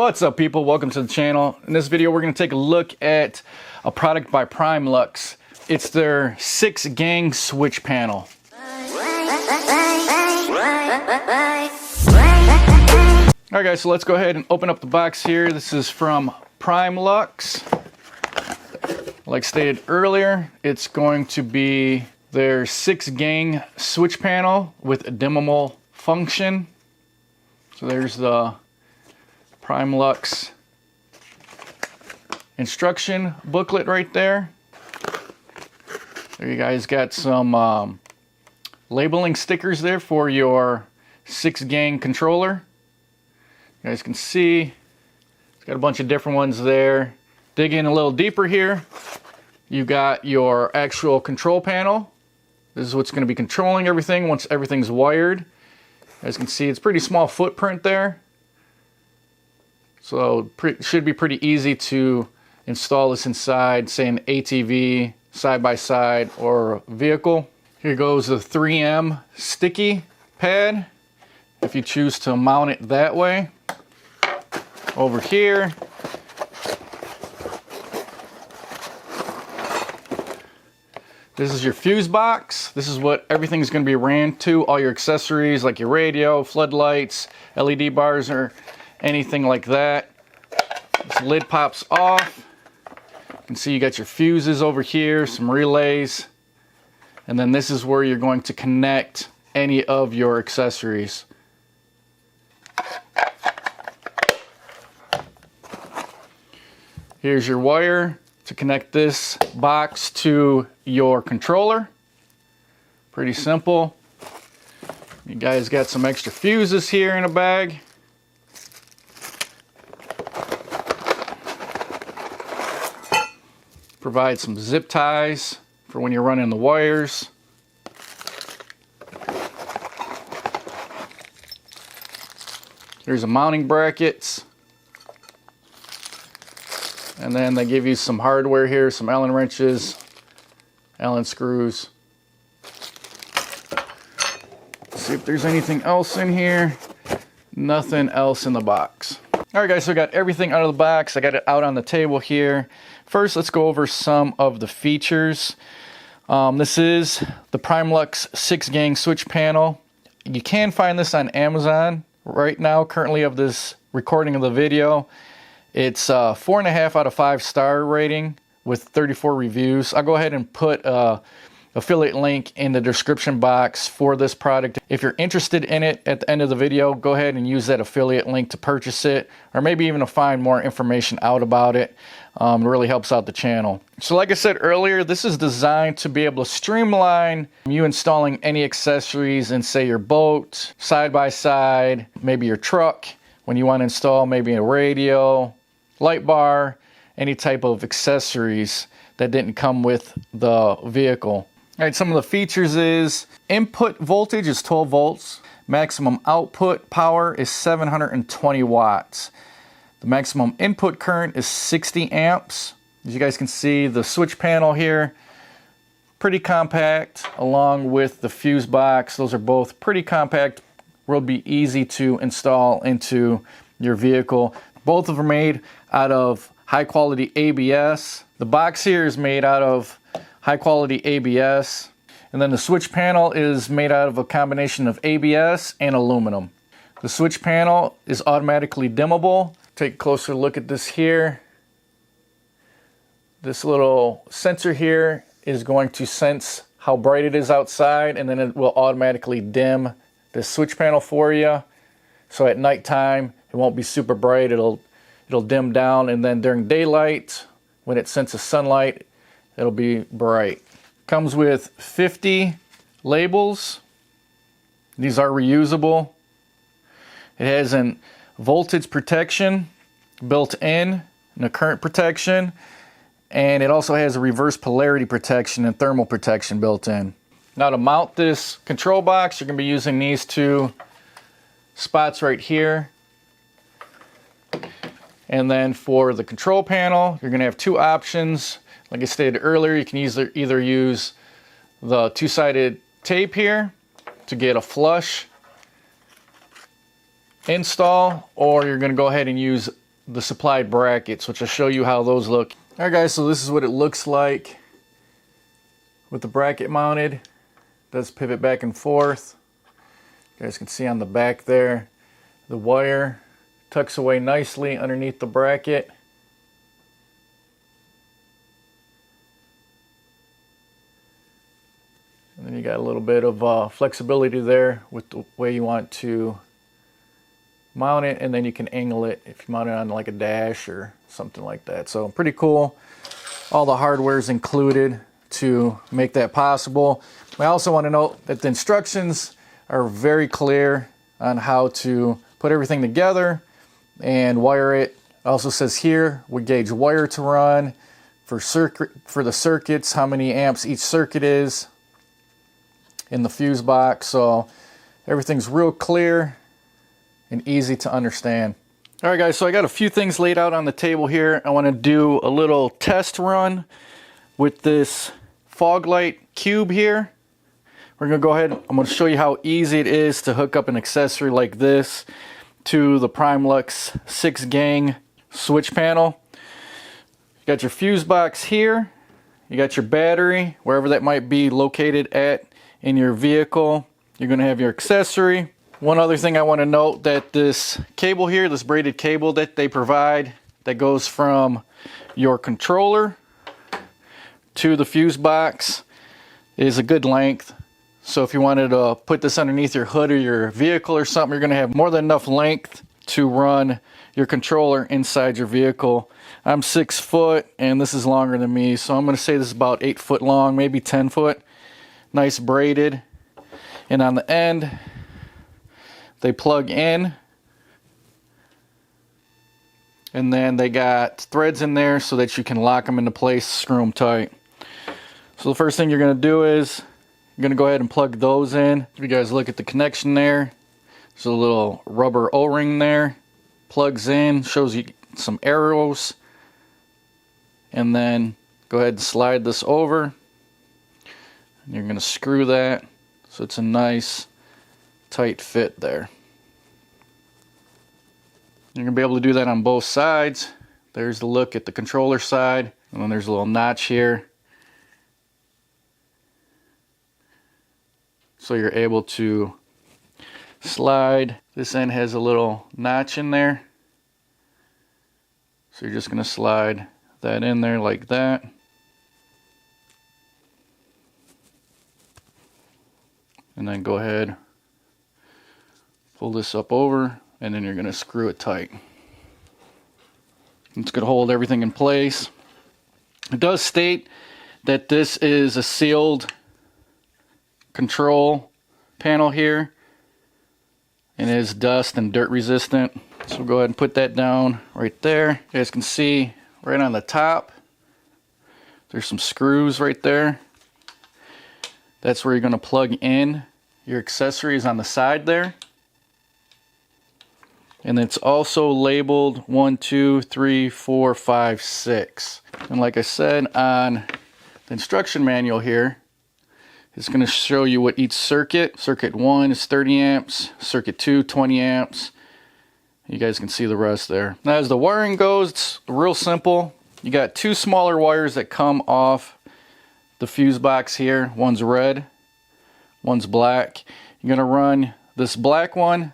What's up, people? Welcome to the channel. In this video we're going to take a look at a product by Primelux. It's their 6-gang switch panel. Alright guys, so let's go ahead and open up the box here. This is from Primelux. Like stated earlier, it's going to be their 6-gang switch panel with a dimmable function. So there's the Primelux instruction booklet right there. There you guys got some labeling stickers there for your 6-gang controller. You guys can see it's got a bunch of different ones there. Dig in a little deeper here. You got your actual control panel. This is what's going to be controlling everything once everything's wired. As you can see, it's pretty small footprint there. So should be pretty easy to install this inside, say an ATV, side-by-side, or vehicle. Here goes the 3M sticky pad, if you choose to mount it that way. Over here, this is your fuse box. This is what everything's going to be ran to, all your accessories like your radio, floodlights, LED bars, or anything like that. This lid pops off. You can see you got your fuses over here, some relays, and then this is where you're going to connect any of your accessories. Here's your wire to connect this box to your controller. Pretty simple. You guys got some extra fuses here in a bag. Provide some zip ties for when you're running the wires. Here's a mounting brackets. And then they give you some hardware here, some Allen wrenches, Allen screws. Let's see if there's anything else in here. Nothing else in the box. Alright guys, so I got everything out of the box. I got it out on the table here. First, let's go over some of the features. This is the Primelux 6-gang switch panel. You can find this on Amazon right now, currently of this recording of the video. It's 4.5 out of 5 star rating with 34 reviews. I'll go ahead and put affiliate link in the description box for this product. If you're interested in it at the end of the video, go ahead and use that affiliate link to purchase it, or maybe even to find more information out about it. It really helps out the channel. So like I said earlier, this is designed to be able to streamline you installing any accessories in, say, your boat, side-by-side, maybe your truck, when you want to install maybe a radio, light bar, any type of accessories that didn't come with the vehicle. All right, some of the features is input voltage is 12 volts. Maximum output power is 720 watts. The maximum input current is 60 amps. As you guys can see, the switch panel here, pretty compact, along with the fuse box. Those are both pretty compact, will be easy to install into your vehicle. Both of them are made out of high quality ABS. The box here is made out of high quality ABS, and then the switch panel is made out of a combination of ABS and aluminum. The switch panel is automatically dimmable. Take a closer look at this here. This little sensor here is going to sense how bright it is outside, and then it will automatically dim the switch panel for you. So at nighttime it won't be super bright, it'll dim down, and then during daylight, when it senses sunlight, it'll be bright. Comes with 50 labels. These are reusable. It has an voltage protection built in and a current protection, and it also has a reverse polarity protection and thermal protection built in. Now to mount this control box, you're going to be using these two spots right here. And then for the control panel, you're going to have two options. Like I stated earlier, you can either use the two-sided tape here to get a flush install, or you're going to go ahead and use the supplied brackets, which I'll show you how those look. All right guys, so this is what it looks like with the bracket mounted. It does pivot back and forth. You guys can see on the back there, the wire tucks away nicely underneath the bracket. And then you got a little bit of flexibility there with the way you want to mount it, and then you can angle it if you mount it on like a dash or something like that. So pretty cool. All the hardware is included to make that possible. I also want to note that the instructions are very clear on how to put everything together and wire it. It also says here what gauge wire to run for the circuits, how many amps each circuit is in the fuse box. So everything's real clear and easy to understand. All right guys, so I got a few things laid out on the table here. I want to do a little test run with this fog light cube here. We're going to go ahead, I'm going to show you how easy it is to hook up an accessory like this to the Primelux 6-gang switch panel. You got your fuse box here. You got your battery, wherever that might be located at in your vehicle. You're going to have your accessory. One other thing I want to note, that this cable here, this braided cable that they provide, that goes from your controller to the fuse box, is a good length. So if you wanted to put this underneath your hood or your vehicle or something, you're going to have more than enough length to run your controller inside your vehicle. I'm 6 foot and this is longer than me, so I'm going to say this is about 8 foot long, maybe 10 foot. Nice braided. And on the end, they plug in, and then they got threads in there so that you can lock them into place, screw them tight. So the first thing you're going to do is you're going to go ahead and plug those in. If you guys look at the connection there, there's a little rubber O-ring there. Plugs in, shows you some arrows. And then go ahead and slide this over. And you're going to screw that so it's a nice tight fit there. You're going to be able to do that on both sides. There's the look at the controller side, and then there's a little notch here. So you're able to slide. This end has a little notch in there. So you're just going to slide that in there like that. And then go ahead, pull this up over, and then you're going to screw it tight. It's going to hold everything in place. It does state that this is a sealed control panel here, and it is dust and dirt resistant. So we'll go ahead and put that down right there. You guys can see right on the top, there's some screws right there. That's where you're going to plug in your accessories on the side there. And it's also labeled 1, 2, 3, 4, 5, 6. And like I said on the instruction manual here, it's going to show you what each circuit. Circuit 1 is 30 amps, circuit 2, 20 amps. You guys can see the rest there. Now as the wiring goes, it's real simple. You got 2 smaller wires that come off the fuse box here. One's red, one's black. You're going to run this black one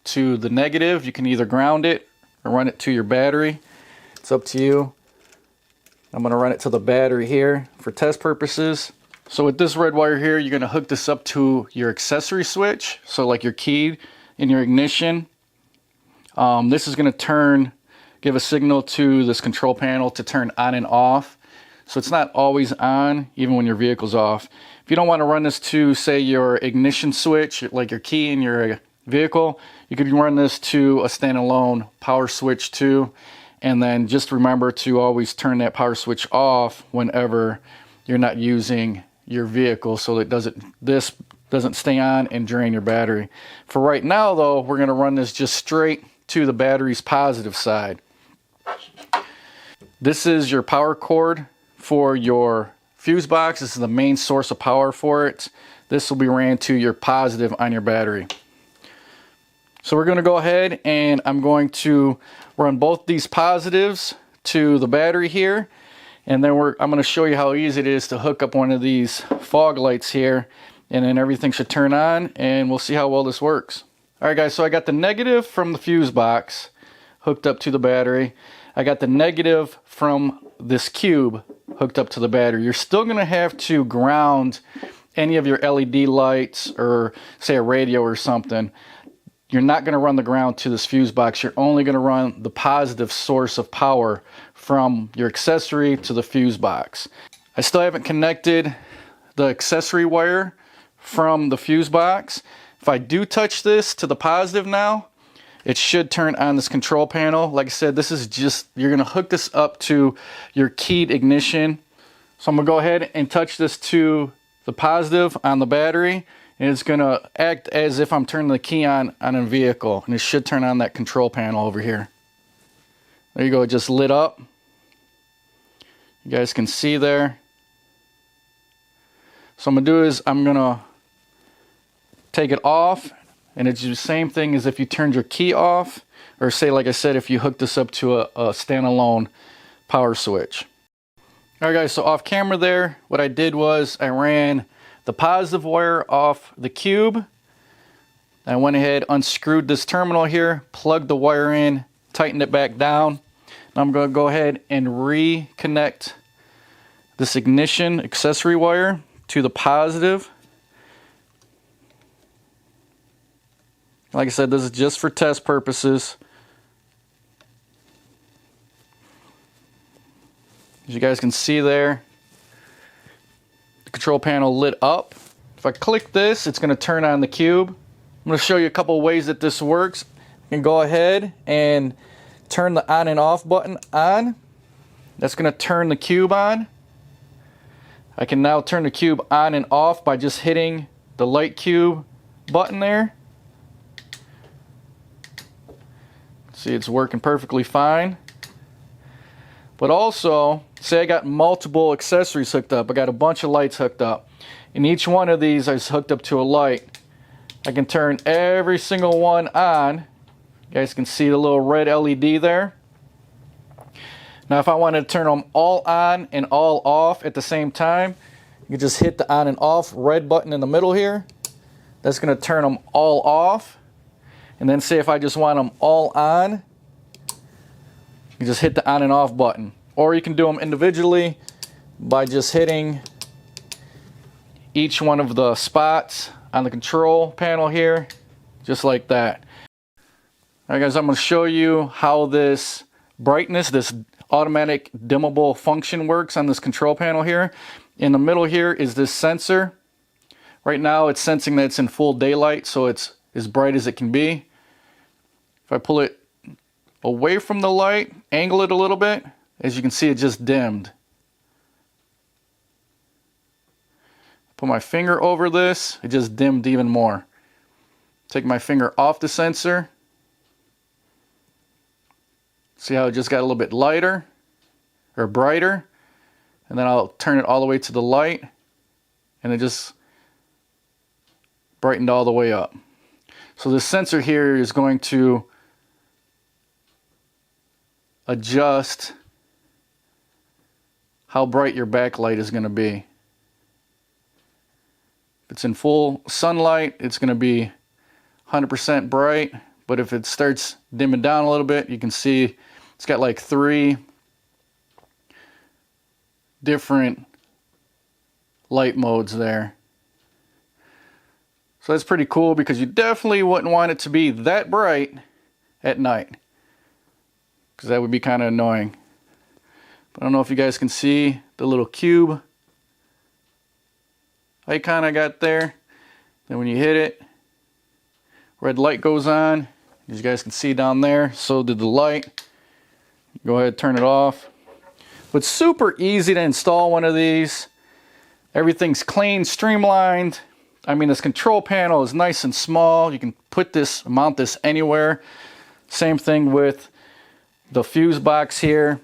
to the negative. You can either ground it or run it to your battery. It's up to you. I'm going to run it to the battery here for test purposes. So with this red wire here, you're going to hook this up to your accessory switch. So like your key in your ignition. This is going to give a signal to this control panel to turn on and off. So it's not always on, even when your vehicle's off. If you don't want to run this to, say, your ignition switch, like your key in your vehicle, you could run this to a standalone power switch too. And then just remember to always turn that power switch off whenever you're not using your vehicle, so that this doesn't stay on and drain your battery. For right now though, we're going to run this just straight to the battery's positive side. This is your power cord for your fuse box. This is the main source of power for it. This will be ran to your positive on your battery. So we're going to go ahead and I'm going to run both these positives to the battery here, and then I'm going to show you how easy it is to hook up one of these fog lights here, and then everything should turn on, and we'll see how well this works. Alright guys, so I got the negative from the fuse box hooked up to the battery. I got the negative from this cube hooked up to the battery. You're still going to have to ground any of your LED lights or say a radio or something. You're not going to run the ground to this fuse box. You're only going to run the positive source of power from your accessory to the fuse box. I still haven't connected the accessory wire from the fuse box. If I do touch this to the positive now, it should turn on this control panel. Like I said, this is just, you're going to hook this up to your keyed ignition. So I'm going to go ahead and touch this to the positive on the battery, and it's going to act as if I'm turning the key on a vehicle, and it should turn on that control panel over here. There you go, it just lit up. You guys can see there. So what I'm going to do is I'm going to take it off, and it's the same thing as if you turned your key off, or say, like I said, if you hook this up to a standalone power switch. Alright guys, so off camera there, what I did was I ran the positive wire off the cube. I went ahead, unscrewed this terminal here, plugged the wire in, tightened it back down. Now I'm going to go ahead and reconnect this ignition accessory wire to the positive. Like I said, this is just for test purposes. As you guys can see there, the control panel lit up. If I click this, it's going to turn on the cube. I'm going to show you a couple of ways that this works. You can go ahead and turn the on and off button on. That's going to turn the cube on. I can now turn the cube on and off by just hitting the light cube button there. See, it's working perfectly fine. But also, say I got multiple accessories hooked up. I got a bunch of lights hooked up. And each one of these is hooked up to a light. I can turn every single one on. You guys can see the little red LED there. Now if I wanted to turn them all on and all off at the same time, you can just hit the on and off red button in the middle here. That's going to turn them all off. And then say if I just want them all on, you just hit the on and off button. Or you can do them individually by just hitting each one of the spots on the control panel here, just like that. Alright guys, I'm going to show you how this brightness, this automatic dimmable function works on this control panel here. In the middle here is this sensor. Right now it's sensing that it's in full daylight, so it's as bright as it can be. If I pull it away from the light, angle it a little bit, as you can see, it just dimmed. Put my finger over this, it just dimmed even more. Take my finger off the sensor. See how it just got a little bit lighter or brighter? And then I'll turn it all the way to the light, and it just brightened all the way up. So this sensor here is going to adjust how bright your backlight is going to be. If it's in full sunlight, it's going to be 100% bright, but if it starts dimming down a little bit, you can see it's got like 3 different light modes there. So that's pretty cool, because you definitely wouldn't want it to be that bright at night, because that would be kind of annoying. But I don't know if you guys can see the little cube icon I got there. Then when you hit it, red light goes on. As you guys can see down there, so did the light. Go ahead, turn it off. But super easy to install one of these. Everything's clean, streamlined. I mean, this control panel is nice and small. You can put this, mount this anywhere. Same thing with the fuse box here.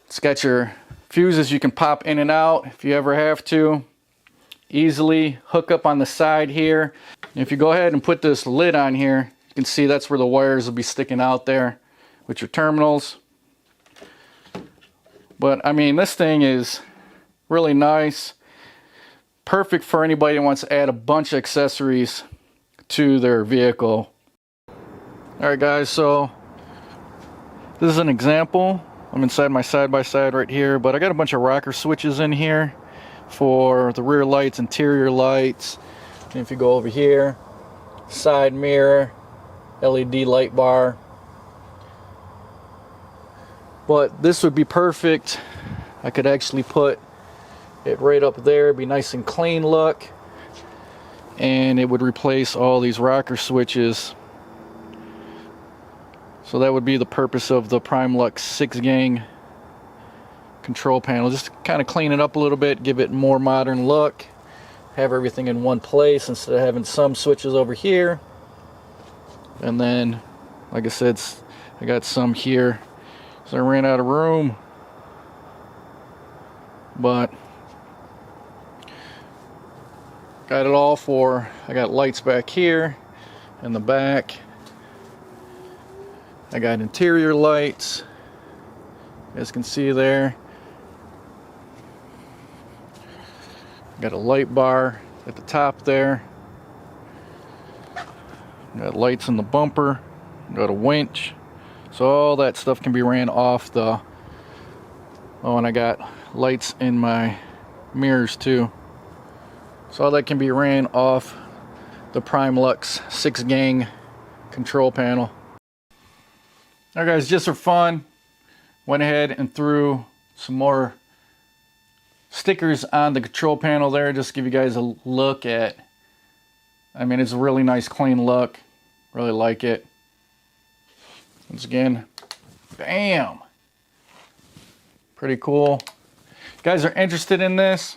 It's got your fuses you can pop in and out if you ever have to. Easily hook up on the side here. If you go ahead and put this lid on here, you can see that's where the wires will be sticking out there. with your terminals. But I mean, this thing is really nice. Perfect for anybody that wants to add a bunch of accessories to their vehicle. Alright guys, so this is an example. I'm inside my side-by-side right here, but I got a bunch of rocker switches in here for the rear lights, interior lights. And if you go over here, side mirror, LED light bar. But this would be perfect. I could actually put it right up there, be nice and clean look, and it would replace all these rocker switches. So that would be the purpose of the Primelux 6-gang control panel. Just kind of clean it up a little bit, give it a more modern look, have everything in one place instead of having some switches over here. And then, like I said, I got some here, so I ran out of room. But got it all for, I got lights back here in the back. I got interior lights, you guys can see there. Got a light bar at the top there. Got lights in the bumper. Got a winch. So all that stuff can be ran off the... Oh, and I got lights in my mirrors too. So all that can be ran off the Primelux 6-gang control panel. Alright guys, just for fun, went ahead and threw some more stickers on the control panel there, just to give you guys a look at. I mean, it's a really nice clean look. Really like it. Once again, bam! Pretty cool. If you guys are interested in this,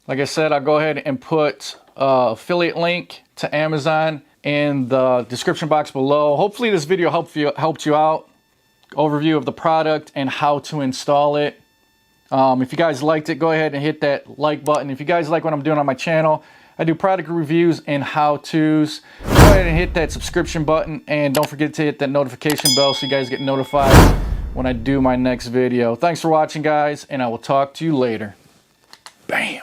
like I said, I'll go ahead and put an affiliate link to Amazon in the description box below. Hopefully this video helped you out. Overview of the product and how to install it. If you guys liked it, go ahead and hit that like button. If you guys like what I'm doing on my channel, I do product reviews and how-tos. Go ahead and hit that subscription button, and don't forget to hit that notification bell so you guys get notified when I do my next video. Thanks for watching, guys, and I will talk to you later. Bam!